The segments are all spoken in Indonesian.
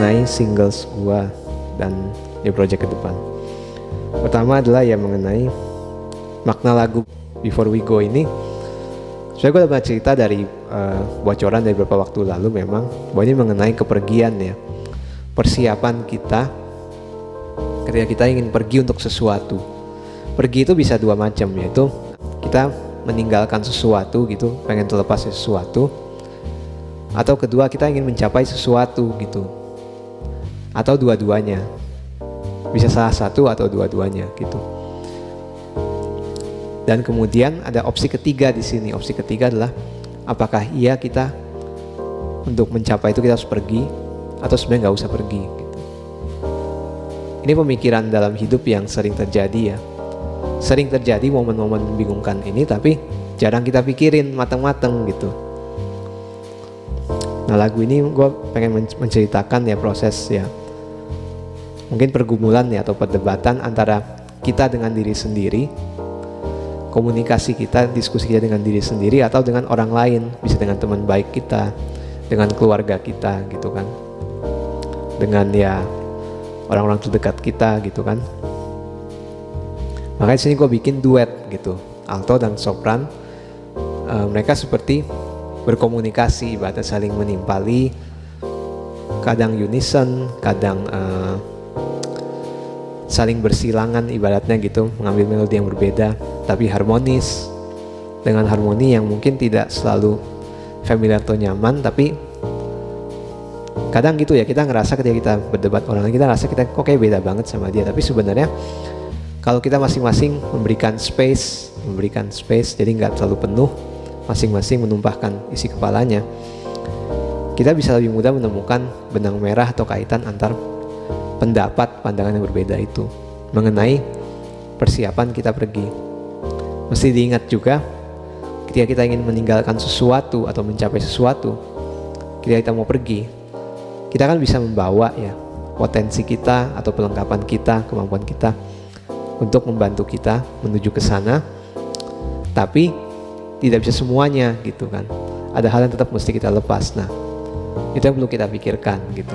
mengenai singles gua dan new project ke depan. Pertama adalah ya mengenai makna lagu Before We Go ini. Saya gue udah cerita dari bocoran dari beberapa waktu lalu memang bahwa ini mengenai kepergian ya, persiapan kita ketika kita ingin pergi untuk sesuatu. Pergi itu bisa dua macam, yaitu kita meninggalkan sesuatu gitu, pengen terlepas dari sesuatu, atau kedua kita ingin mencapai sesuatu gitu, atau dua-duanya, bisa salah satu atau dua-duanya gitu. Dan kemudian ada opsi ketiga di sini. Opsi ketiga adalah apakah iya kita untuk mencapai itu kita harus pergi atau sebenarnya nggak usah pergi gitu. Ini pemikiran dalam hidup yang sering terjadi ya. Sering terjadi momen-momen membingungkan ini, tapi jarang kita pikirin matang-matang gitu. Nah, lagu ini gue pengen menceritakan ya proses ya, mungkin pergumulan ya atau perdebatan antara kita dengan diri sendiri, komunikasi kita, diskusi kita dengan diri sendiri atau dengan orang lain, bisa dengan teman baik kita, dengan keluarga kita gitu kan, dengan ya orang-orang terdekat kita gitu kan. Makanya sini gue bikin duet gitu, alto dan sopran. Mereka seperti berkomunikasi, ibaratnya saling menimpali, kadang unison, kadang saling bersilangan ibaratnya gitu, mengambil melodi yang berbeda tapi harmonis, dengan harmoni yang mungkin tidak selalu familiar atau nyaman, tapi kadang gitu ya, kita ngerasa ketika kita berdebat orang lain, kita ngerasa kita kok kayak beda banget sama dia, tapi sebenarnya kalau kita masing-masing memberikan space, jadi nggak terlalu penuh, masing-masing menumpahkan isi kepalanya, kita bisa lebih mudah menemukan benang merah atau kaitan antar pendapat, pandangan yang berbeda itu mengenai persiapan kita pergi. Mesti diingat juga ketika kita ingin meninggalkan sesuatu atau mencapai sesuatu, ketika kita mau pergi, kita kan bisa membawa ya potensi kita atau perlengkapan kita, kemampuan kita untuk membantu kita menuju ke sana, tapi tidak bisa semuanya gitu kan. Ada hal yang tetap mesti kita lepas. Nah, itu yang perlu kita pikirkan gitu.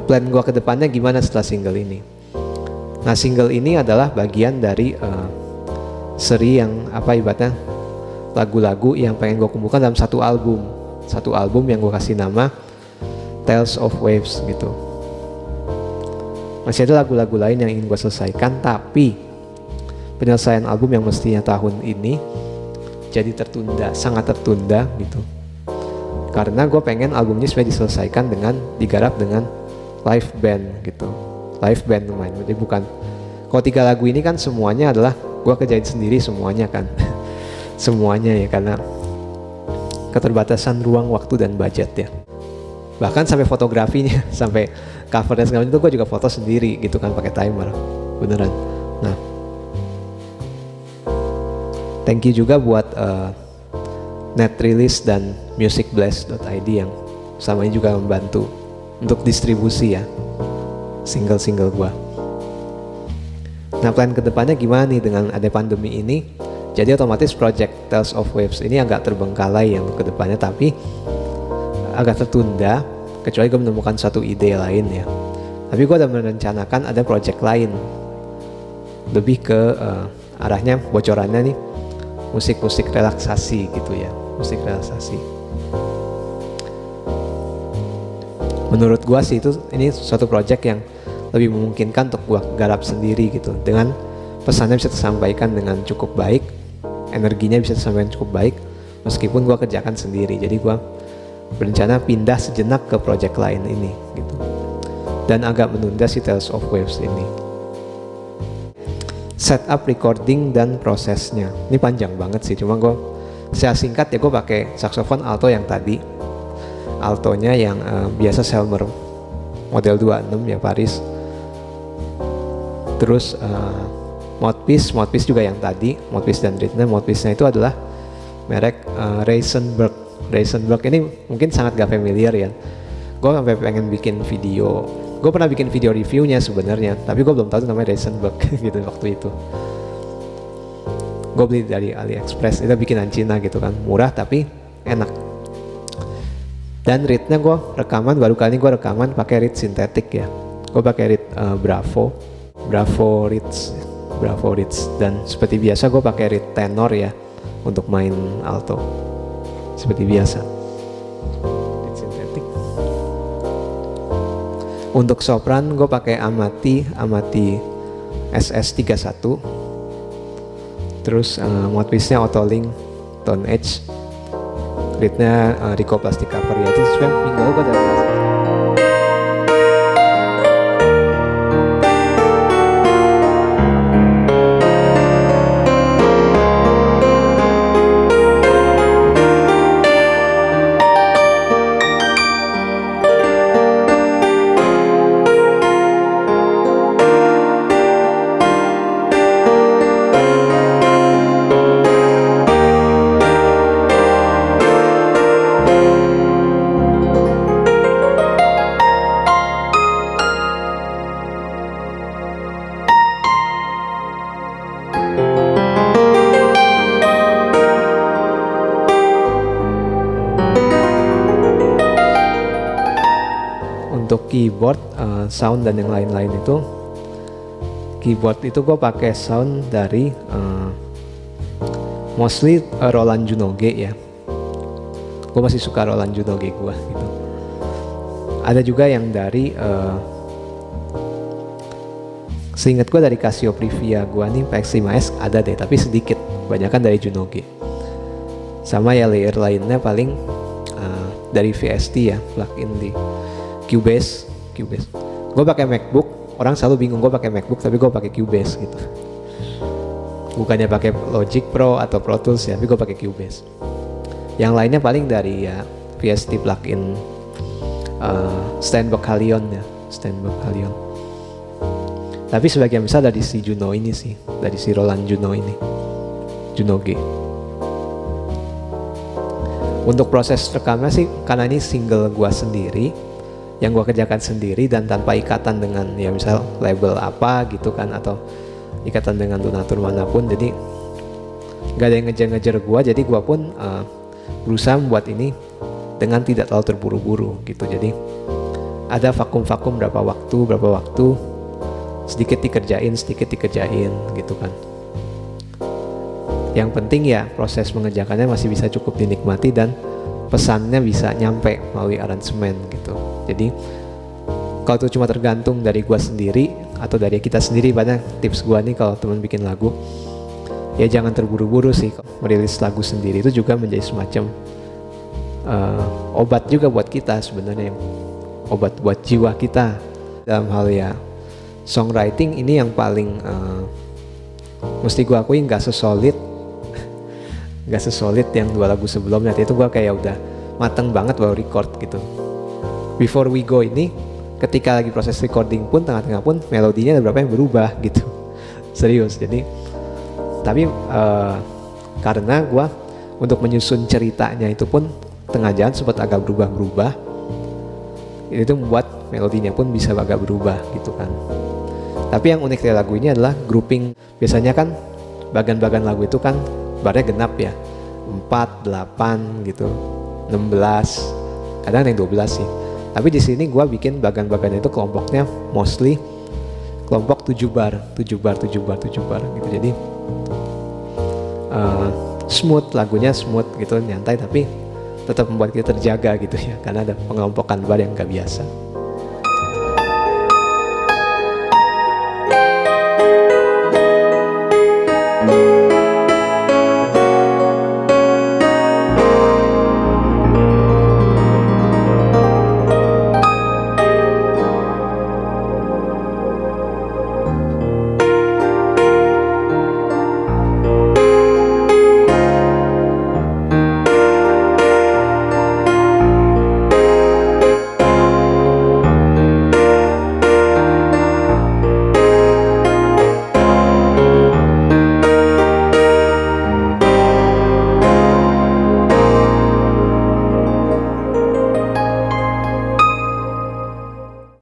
Plan gue ke depannya gimana setelah single ini. Nah, single ini adalah bagian dari seri yang ibaratnya lagu-lagu yang pengen gue kumpulkan dalam satu album yang gue kasih nama Tales of Waves gitu. Masih ada lagu-lagu lain yang ingin gue selesaikan, tapi penyelesaian album yang mestinya tahun ini jadi tertunda, sangat tertunda gitu, karena gue pengen albumnya supaya diselesaikan digarap dengan live band gitu, live band main. Jadi bukan, kalau 3 lagu ini kan semuanya adalah gue kerjain sendiri semuanya kan, semuanya ya, karena keterbatasan ruang, waktu dan budget ya. Bahkan sampai fotografinya, sampai cover dan segala macam itu gue juga foto sendiri gitu kan, pakai timer, beneran. Nah, thank you juga buat Netrelease dan musicblast.id yang selama ini juga membantu untuk distribusi ya single-single gua. Nah, plan kedepannya gimana nih dengan ada pandemi ini? Jadi otomatis project Tales of Waves ini agak terbengkalai yang kedepannya, tapi agak tertunda kecuali gue menemukan satu ide lain ya. Tapi gue udah merencanakan ada project lain, lebih ke arahnya bocorannya nih musik-musik relaksasi gitu ya, musik relaksasi. Menurut gua sih ini suatu project yang lebih memungkinkan untuk gua garap sendiri gitu, dengan pesannya bisa tersampaikan dengan cukup baik, energinya bisa tersampaikan cukup baik, meskipun gue kerjakan sendiri. Jadi gue berencana pindah sejenak ke project lain ini gitu, dan agak menunda si Tales of Waves ini. Setup recording dan prosesnya ini panjang banget sih, cuma gue secara singkat ya, gue pakai saxophone alto yang tadi, altonya yang biasa Selmer model 26 ya, Paris. Terus mouthpiece juga yang tadi, mouthpiece dan reednya. Mouthpiece-nya itu adalah merek Reisenberg. Reisenberg ini mungkin sangat gak familiar ya. Gue sampai pengen bikin video, gue pernah bikin video reviewnya sebenarnya, tapi gue belum tahu namanya Reisenberg gitu waktu itu. Gue beli dari AliExpress, itu bikinan Cina gitu kan, murah tapi enak. Dan reednya gue rekaman, baru kali ini gue rekaman pakai reed sintetik ya. Gue pakai reed Bravo Reeds, dan seperti biasa gue pakai reed tenor ya untuk main alto seperti biasa. Reed sintetik. Untuk sopran gue pakai Amati SS31. Terus mouthpiece-nya Otolink Tone Edge. Reednya Rico Plastic Cover ya. Itu sebenarnya minggu lalu gue udah bahas. Untuk keyboard, sound dan yang lain-lain itu, keyboard itu gue pakai sound dari mostly Roland Junoge ya. Gue masih suka Roland Junoge gue gitu. Ada juga yang dari seingat gue dari Casio Privia gue nih PX5S ada deh, tapi sedikit, kebanyakan dari Junoge. Sama ya layer lainnya paling dari VST ya, plugin di Cubase. Gue pakai MacBook, orang selalu bingung gue pakai MacBook tapi gue pakai Cubase gitu. Bukannya pakai Logic Pro atau Pro Tools ya, tapi gue pakai Cubase. Yang lainnya paling dari ya VST plugin Steinberg Halion ya, Steinberg Halion. Tapi sebagian besar dari si Juno ini sih, dari si Roland Juno ini, Junoge. Untuk proses rekamnya sih, karena ini single gue sendiri, yang gue kerjakan sendiri dan tanpa ikatan dengan ya misal label apa gitu kan, atau ikatan dengan donatur manapun, jadi gak ada yang ngejar-ngejar gue. Jadi gue pun berusaha membuat ini dengan tidak terlalu terburu-buru gitu. Jadi ada vakum-vakum berapa waktu, sedikit dikerjain gitu kan. Yang penting ya proses mengerjakannya masih bisa cukup dinikmati dan pesannya bisa nyampe melalui aransemen gitu. Jadi kalau itu cuma tergantung dari gua sendiri atau dari kita sendiri, pada tips gua nih kalau teman bikin lagu, ya jangan terburu-buru sih. Merilis lagu sendiri itu juga menjadi semacam obat juga buat kita sebenarnya, obat buat jiwa kita. Dalam hal ya songwriting ini yang paling mesti gua akui nggak sesolid yang 2 lagu sebelumnya. Itu gua kayak udah mateng banget baru record gitu. Before We Go ini, ketika lagi proses recording pun tengah-tengah pun melodinya ada beberapa yang berubah gitu. Serius. Jadi tapi karena gue untuk menyusun ceritanya itu pun tengah jalan sempat agak berubah-berubah, itu membuat melodinya pun bisa agak berubah gitu kan. Tapi yang unik dari lagu ini adalah grouping. Biasanya kan bagan-bagan lagu itu kan barnya genap ya, 4, 8 gitu, 16, kadang ada yang 12 sih. Tapi di sini gue bikin bagan-bagan itu kelompoknya mostly kelompok 7 bar gitu. Jadi smooth, lagunya smooth gitu, nyantai, tapi tetap membuat kita terjaga gitu ya, karena ada pengelompokan bar yang gak biasa.